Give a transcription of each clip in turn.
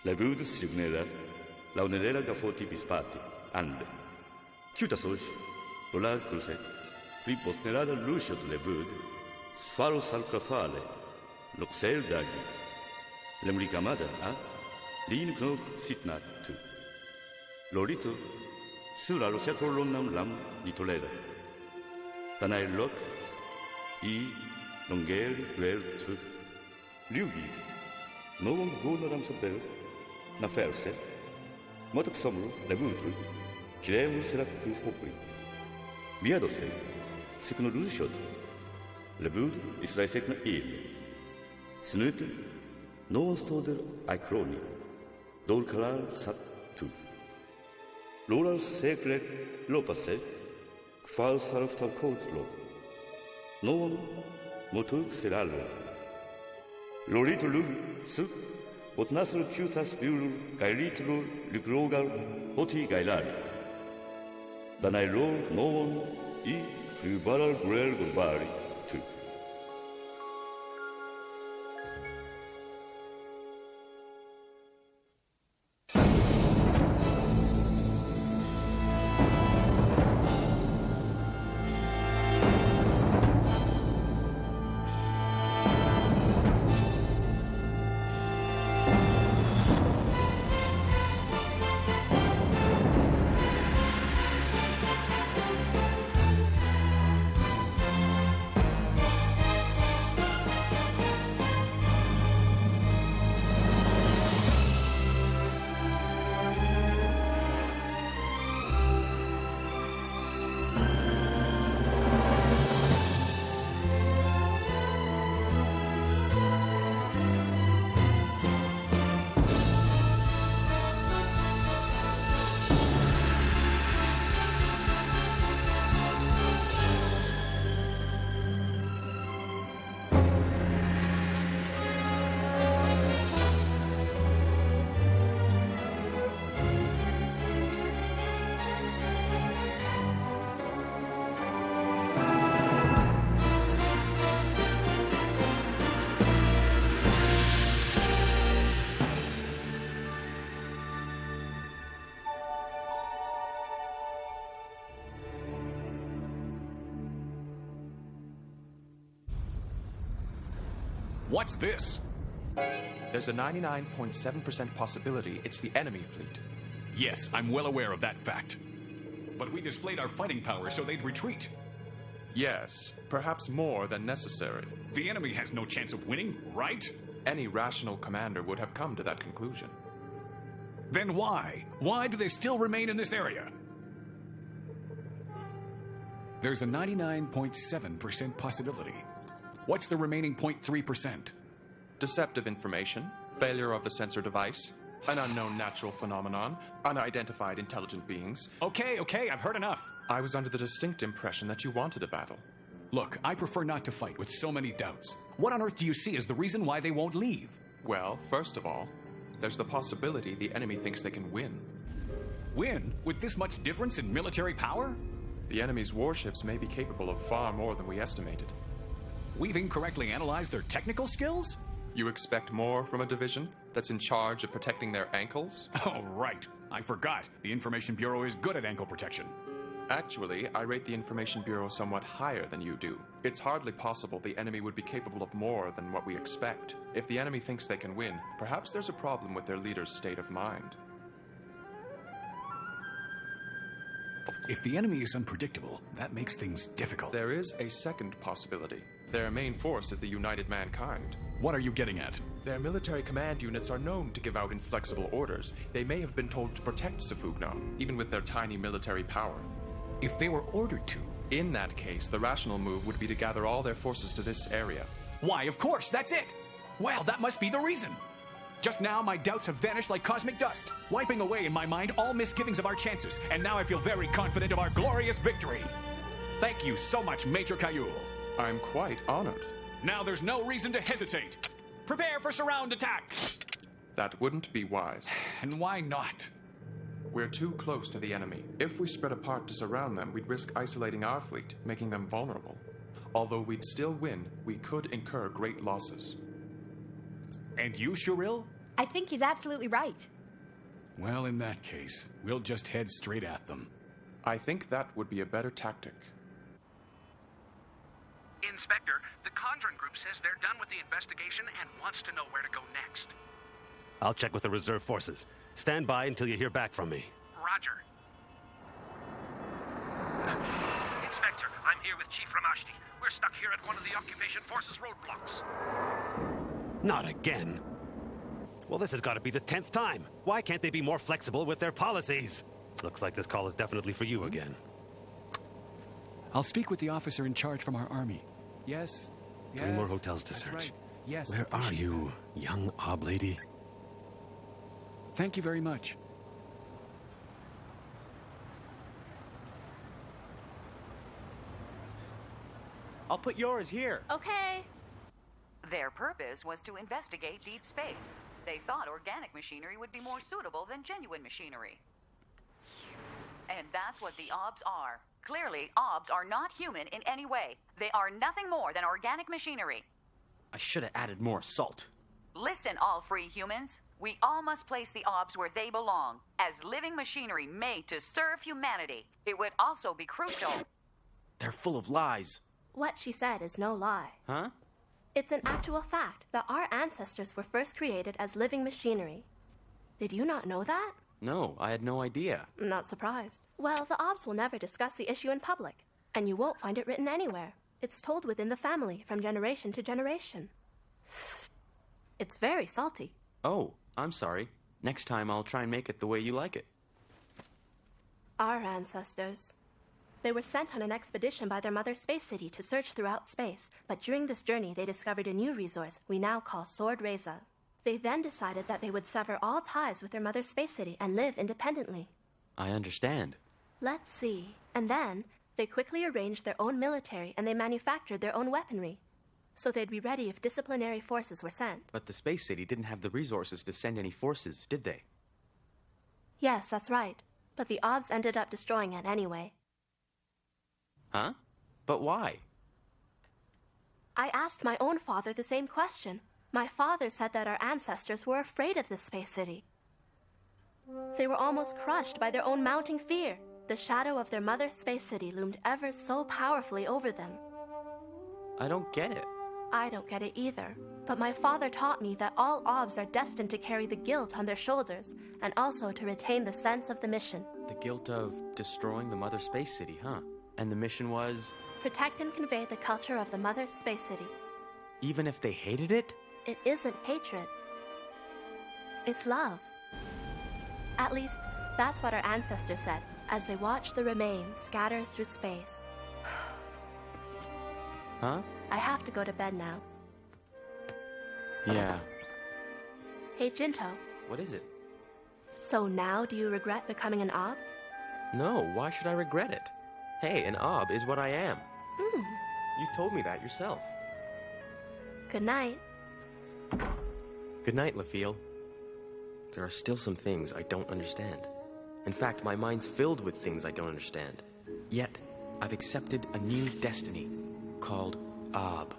Lebud signera la unelera da foti bispati, ande. Chiutas hoje, olar cruce, riposnerada lucio de lebud, sfaro salcafale, loxel dagi. Lemricamada a, din knok sitnat tu. Lorito, sura lo seatolonam lam litolera. Tanai lok, I, longeri guer tu. Liugi, no one gonaram sabel, na ferse, motak somro, lebudru, Kireu será kufopri. Miadose, sikno lushod. Lebud Israel sekna il. Snute, no one stoder ikroni. Dol kalar sat tu. Loral sekret lopase, kfal saraf tal kot lo. No one motuk seralo. Lorito lug suk, bot nasr kutas biul gailitlu lugrogal hoti gailari. Danailo no one I fubaral grel gorbari tu. What's this? There's a 99.7% possibility it's the enemy fleet. Yes, I'm well aware of that fact. But we displayed our fighting power so they'd retreat. Yes, perhaps more than necessary. The enemy has no chance of winning, right? Any rational commander would have come to that conclusion. Then why? Why do they still remain in this area? There's a 99.7% possibility. What's the remaining 0.3%? Deceptive information, failure of the sensor device, an unknown natural phenomenon, unidentified intelligent beings. Okay, I've heard enough. I was under the distinct impression that you wanted a battle. Look, I prefer not to fight with so many doubts. What on earth do you see as the reason why they won't leave? Well, first of all, there's the possibility the enemy thinks they can win. Win? With this much difference in military power? The enemy's warships may be capable of far more than we estimated. We've incorrectly analyzed their technical skills? You expect more from a division that's in charge of protecting their ankles? Oh, right. I forgot. The Information Bureau is good at ankle protection. Actually, I rate the Information Bureau somewhat higher than you do. It's hardly possible the enemy would be capable of more than what we expect. If the enemy thinks they can win, perhaps there's a problem with their leader's state of mind. If the enemy is unpredictable, that makes things difficult. There is a second possibility. Their main force is the United Mankind. What are you getting at? Their military command units are known to give out inflexible orders. They may have been told to protect Sufugna, even with their tiny military power. If they were ordered to? In that case, the rational move would be to gather all their forces to this area. Why, of course, that's it! Well, that must be the reason! Just now, my doubts have vanished like cosmic dust, wiping away in my mind all misgivings of our chances, and now I feel very confident of our glorious victory. Thank you so much, Major Caillou. I'm quite honored. Now there's no reason to hesitate. Prepare for surround attack! That wouldn't be wise. And why not? We're too close to the enemy. If we spread apart to surround them, we'd risk isolating our fleet, making them vulnerable. Although we'd still win, we could incur great losses. And you, Shuril? I think he's absolutely right. Well, in that case, we'll just head straight at them. I think that would be a better tactic. Inspector, the Conjuring Group says they're done with the investigation and wants to know where to go next. I'll check with the reserve forces. Stand by until you hear back from me. Roger. Inspector, I'm here with Chief Ramashti. We're stuck here at one of the Occupation Forces roadblocks. Not again. Well, this has got to be the 10th time. Why can't they be more flexible with their policies? Looks like this call is definitely for you again. I'll speak with the officer in charge from our army. Yes. 3 more hotels to that's search. Right. Yes. Where are you, young ob lady? Thank you very much. I'll put yours here. Okay. Their purpose was to investigate deep space. They thought organic machinery would be more suitable than genuine machinery. And that's what the OBS are. Clearly, OBS are not human in any way. They are nothing more than organic machinery. I should have added more salt. Listen, all free humans. We all must place the OBS where they belong, as living machinery made to serve humanity. It would also be crucial. They're full of lies. What she said is no lie. Huh? It's an actual fact that our ancestors were first created as living machinery. Did you not know that? No, I had no idea. I'm not surprised. Well, the OBS will never discuss the issue in public, and you won't find it written anywhere. It's told within the family from generation to generation. It's very salty. Oh, I'm sorry. Next time I'll try and make it the way you like it. Our ancestors. They were sent on an expedition by their mother space city to search throughout space, but during this journey they discovered a new resource we now call Sword Reza. They then decided that they would sever all ties with their mother's space city and live independently. I understand. Let's see. And then, they quickly arranged their own military and they manufactured their own weaponry. So they'd be ready if disciplinary forces were sent. But the space city didn't have the resources to send any forces, did they? Yes, that's right. But the OBS ended up destroying it anyway. Huh? But why? I asked my own father the same question. My father said that our ancestors were afraid of this space city. They were almost crushed by their own mounting fear. The shadow of their mother's space city loomed ever so powerfully over them. I don't get it. I don't get it either. But my father taught me that all OBS are destined to carry the guilt on their shoulders, and also to retain the sense of the mission. The guilt of destroying the mother space city, huh? And the mission was? Protect and convey the culture of the mother space city. Even if they hated it? It isn't hatred. It's love. At least, that's what our ancestors said as they watched the remains scatter through space. Huh? I have to go to bed now. Yeah. Hey, Jinto. What is it? So now do you regret becoming an OB? No, why should I regret it? Hey, an OB is what I am. You told me that yourself. Good night. Good night, LaFille. There are still some things I don't understand. In fact, my mind's filled with things I don't understand. Yet, I've accepted a new destiny called OB.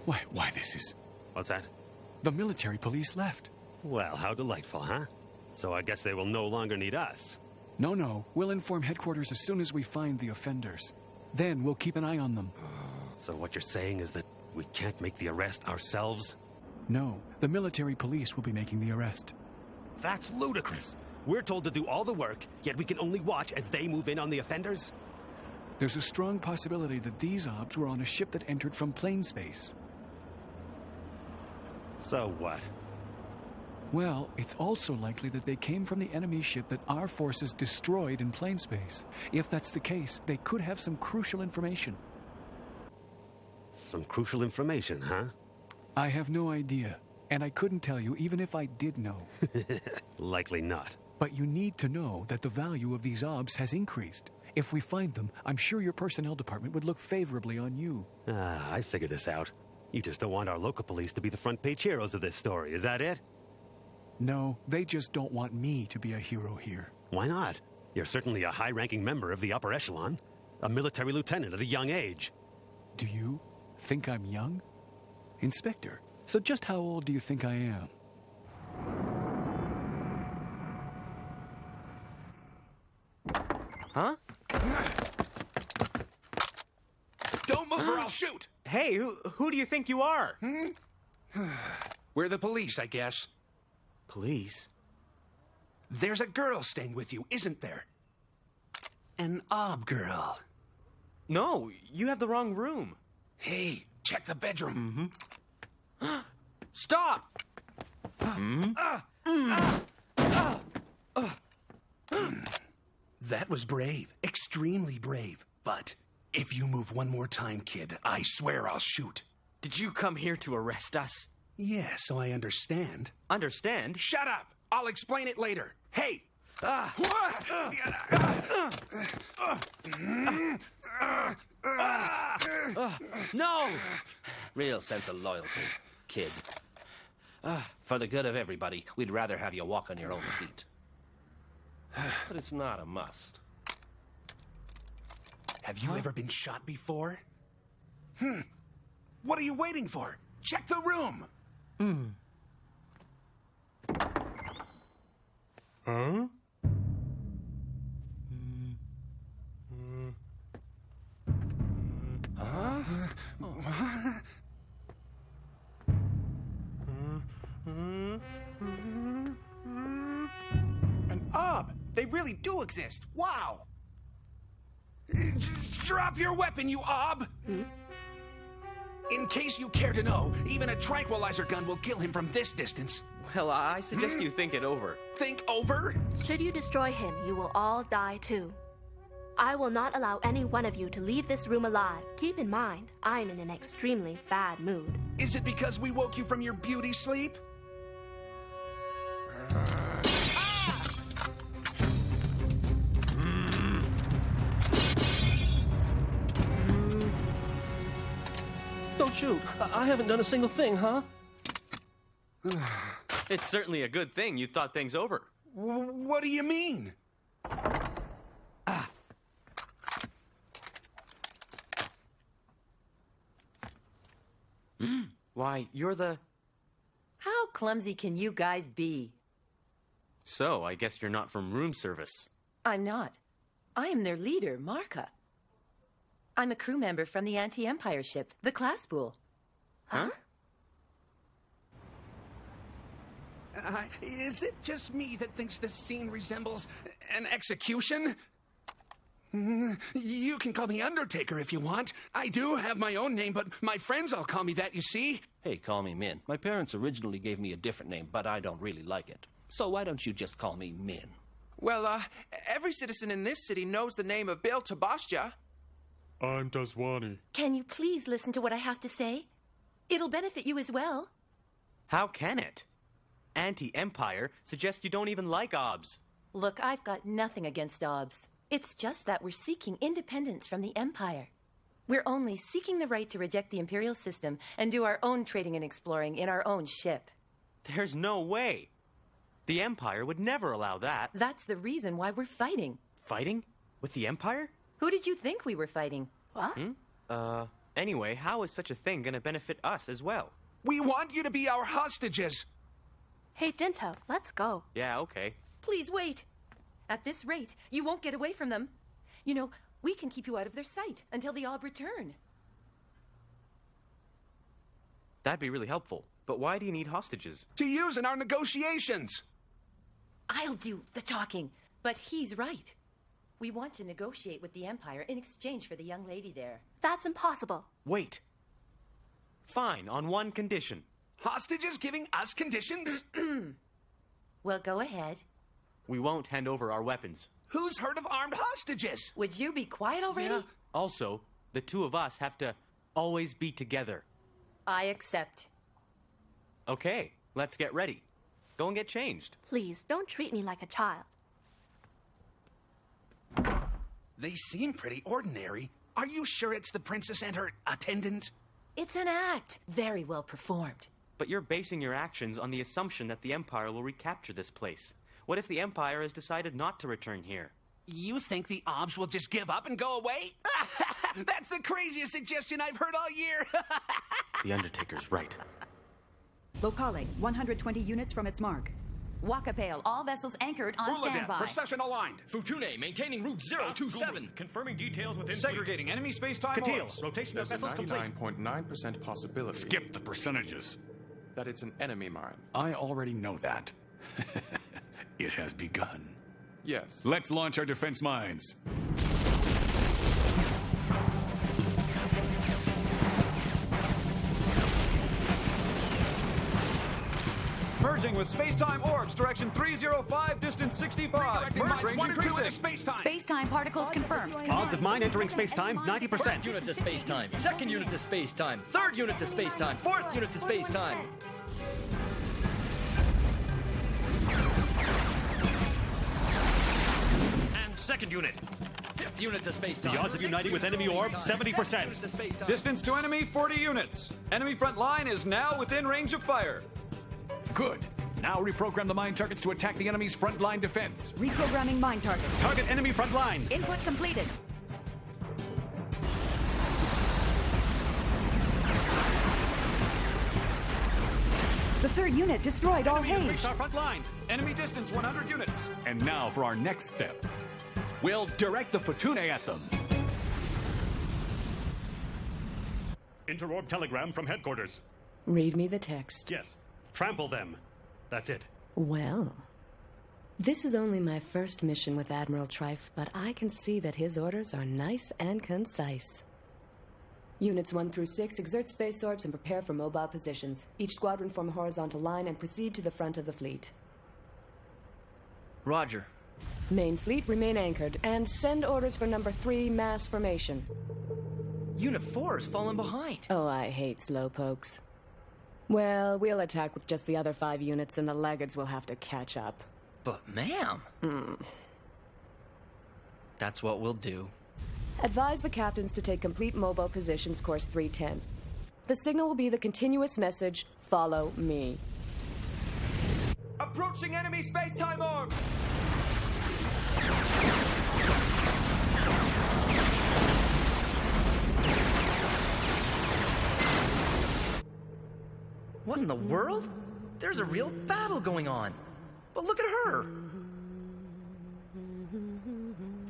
Why this is... What's that? The military police left. Well, how delightful, huh? So I guess they will no longer need us. No. We'll inform headquarters as soon as we find the offenders. Then we'll keep an eye on them. So what you're saying is that we can't make the arrest ourselves? No, the military police will be making the arrest. That's ludicrous. We're told to do all the work, yet we can only watch as they move in on the offenders? There's a strong possibility that these OBS were on a ship that entered from plane space. So what? Well, it's also likely that they came from the enemy ship that our forces destroyed in plane space. If that's the case, they could have some crucial information. Some crucial information, huh? I have no idea, and I couldn't tell you even if I did know. Likely not. But you need to know that the value of these OBS has increased. If we find them, I'm sure your personnel department would look favorably on you. I figured this out. You just don't want our local police to be the front page heroes of this story, is that it? No, they just don't want me to be a hero here. Why not? You're certainly a high-ranking member of the upper echelon. A military lieutenant at a young age. Do you think I'm young? Inspector, so just how old do you think I am? Huh? Don't move or I'll shoot! Hey, who do you think you are? We're the police, I guess. Police? There's a girl staying with you, isn't there? An ob girl. No, you have the wrong room. Hey, check the bedroom. Stop! That was brave. Extremely brave. But if you move one more time, kid, I swear I'll shoot. Did you come here to arrest us? Yeah, so I understand. Understand? Shut up! I'll explain it later. Hey! No! Real sense of loyalty, kid. For the good of everybody, we'd rather have you walk on your own feet. But it's not a must. Have you ever been shot before? What are you waiting for? Check the room! Huh? An ob! They really do exist! Wow! Drop your weapon, you ob! In case you care to know, even a tranquilizer gun will kill him from this distance. Well, I suggest you think it over. Think over? Should you destroy him, you will all die too. I will not allow any one of you to leave this room alive. Keep in mind, I'm in an extremely bad mood. Is it because we woke you from your beauty sleep? Don't shoot. I haven't done a single thing, huh? It's certainly a good thing you thought things over. What do you mean? Why, you're the... How clumsy can you guys be? So, I guess you're not from room service. I'm not. I am their leader, Marka. I'm a crew member from the anti-Empire ship, the Class Pool. Huh? Is it just me that thinks this scene resembles an execution? You can call me Undertaker if you want. I do have my own name, but my friends all call me that, you see? Hey, call me Min. My parents originally gave me a different name, but I don't really like it. So why don't you just call me Min? Well, every citizen in this city knows the name of Bill Tabastia. I'm Daswani. Can you please listen to what I have to say? It'll benefit you as well. How can it? Anti-Empire suggests you don't even like OBS. Look, I've got nothing against OBS. It's just that we're seeking independence from the Empire. We're only seeking the right to reject the Imperial system and do our own trading and exploring in our own ship. There's no way. The Empire would never allow that. That's the reason why we're fighting. Fighting? With the Empire? Who did you think we were fighting? What? Anyway, how is such a thing gonna benefit us as well? We want you to be our hostages. Hey, Jinto, let's go. Yeah, okay. Please wait. At this rate, you won't get away from them. You know, we can keep you out of their sight until the Ob return. That'd be really helpful. But why do you need hostages? To use in our negotiations. I'll do the talking, but he's right. We want to negotiate with the Empire in exchange for the young lady there. That's impossible. Wait. Fine, on one condition. Hostages giving us conditions? Well, go ahead. We won't hand over our weapons. Who's heard of armed hostages? Would you be quiet already? Yeah. Also, the two of us have to always be together. I accept. Okay, let's get ready. Go and get changed. Please, don't treat me like a child. They seem pretty ordinary. Are you sure it's the princess and her attendant? It's an act. Very well performed. But you're basing your actions on the assumption that the Empire will recapture this place. What if the Empire has decided not to return here? You think the OBS will just give up and go away? That's the craziest suggestion I've heard all year. The Undertaker's right. Locale, 120 units from its mark. Wakapale, all vessels anchored on standby. Procession aligned. Futune, maintaining route 027. Confirming details within Segregating enemy space-time Katil, orbs. rotation of There's a vessels complete. 99.9% possibility Skip the percentages. that it's an enemy mine. I already know that. It has begun. Yes. Let's launch our defense mines. Merging with space-time orbs, direction 305, distance 65. Merge range increasing. Space-time particles confirmed. Odds of mine entering space-time, 90%. First unit to space-time, second unit to space-time, third unit to space-time, fourth unit to space-time. And second unit. Fifth unit to space-time. The odds of uniting with enemy orb, 70%. Distance to enemy, 40 units. Enemy front line is now within range of fire. Good. Now reprogram the mine targets to attack the enemy's frontline defense. Reprogramming mine targets. Target enemy front line. Input completed. The third unit destroyed all Enemy has haze. reached our front line. Enemy distance, 100 units. And now for our next step. We'll direct the Futune at them. Interorb telegram from headquarters. Read me the text. Yes. Trample them. That's it. Well, this is only my first mission with Admiral Trife, but I can see that his orders are nice and concise. Units 1 through 6 exert space orbs and prepare for mobile positions. Each squadron form a horizontal line and proceed to the front of the fleet. Roger. Main fleet remain anchored and send orders for number 3 mass formation. Unit 4 is falling behind. Oh, I hate slowpokes. Well, we'll attack with just the other 5 units and the laggards will have to catch up. But, ma'am. That's what we'll do. Advise the captains to take complete mobile positions, course 310. The signal will be the continuous message, follow me. Approaching enemy space-time orbs. What in the world? There's a real battle going on. But look at her!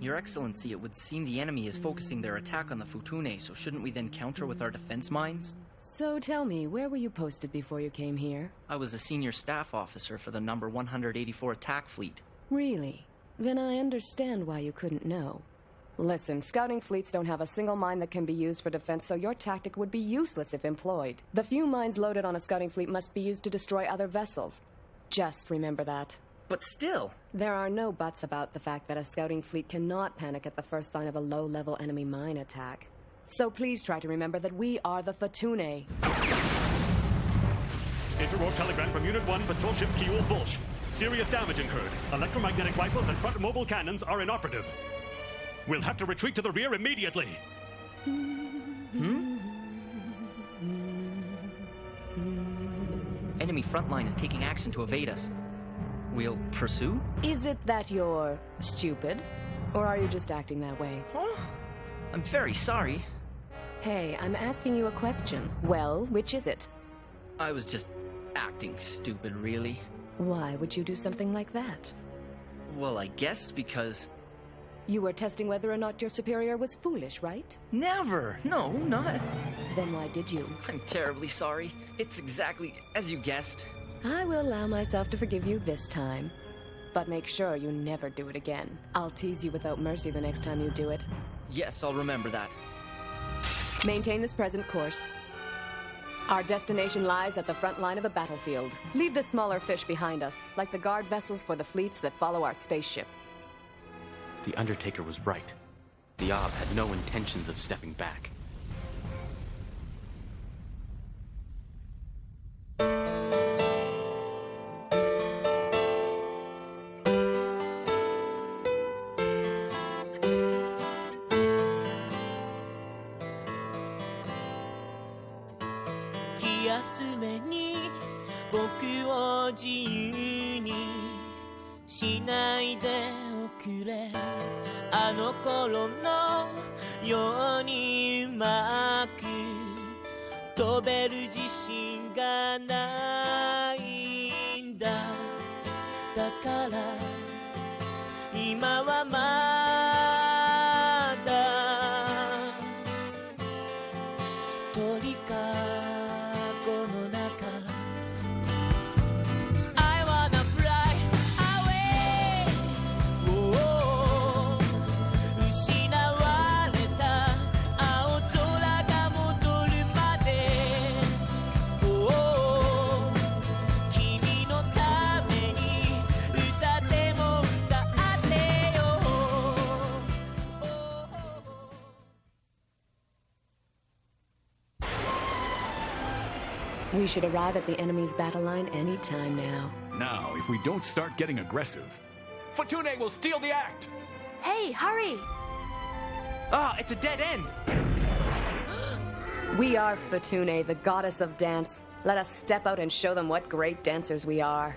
Your Excellency, it would seem the enemy is focusing their attack on the Futune, so shouldn't we then counter with our defense mines? So tell me, where were you posted before you came here? I was a senior staff officer for the number 184 attack fleet. Really? Then I understand why you couldn't know. Listen, scouting fleets don't have a single mine that can be used for defense, so your tactic would be useless if employed. The few mines loaded on a scouting fleet must be used to destroy other vessels. Just remember that. But still... There are no buts about the fact that a scouting fleet cannot panic at the first sign of a low-level enemy mine attack. So please try to remember that we are the Futune. Interorb telegram from Unit 1, Patrol Ship Kiul Bulsh. Serious damage incurred. Electromagnetic rifles and front mobile cannons are inoperative. We'll have to retreat to the rear immediately. Enemy frontline is taking action to evade us. We'll pursue? Is it that you're stupid? Or are you just acting that way? Huh? I'm very sorry. Hey, I'm asking you a question. Well, which is it? I was just acting stupid, really. Why would you do something like that? Well, I guess because... You were testing whether or not your superior was foolish, right? Never! No, not. Then why did you? I'm terribly sorry. It's exactly as you guessed. I will allow myself to forgive you this time. But make sure you never do it again. I'll tease you without mercy the next time you do it. Yes, I'll remember that. Maintain this present course. Our destination lies at the front line of the battlefield. Leave the smaller fish behind us, like the guard vessels for the fleets that follow our spaceship. The Undertaker was right. The Ob had no intentions of stepping back. くれあの頃のようにうまく飛べる自信がないんだだから今はまだ鳥かごの中I wanna fly away 失われた青空が戻るまで君のために歌っても歌ってよ We should arrive at the enemy's battle line any time now. Now, if we don't start getting aggressive, Futune will steal the act! Hey, hurry! Ah, it's a dead end! We are Futune, the goddess of dance. Let us step out and show them what great dancers we are.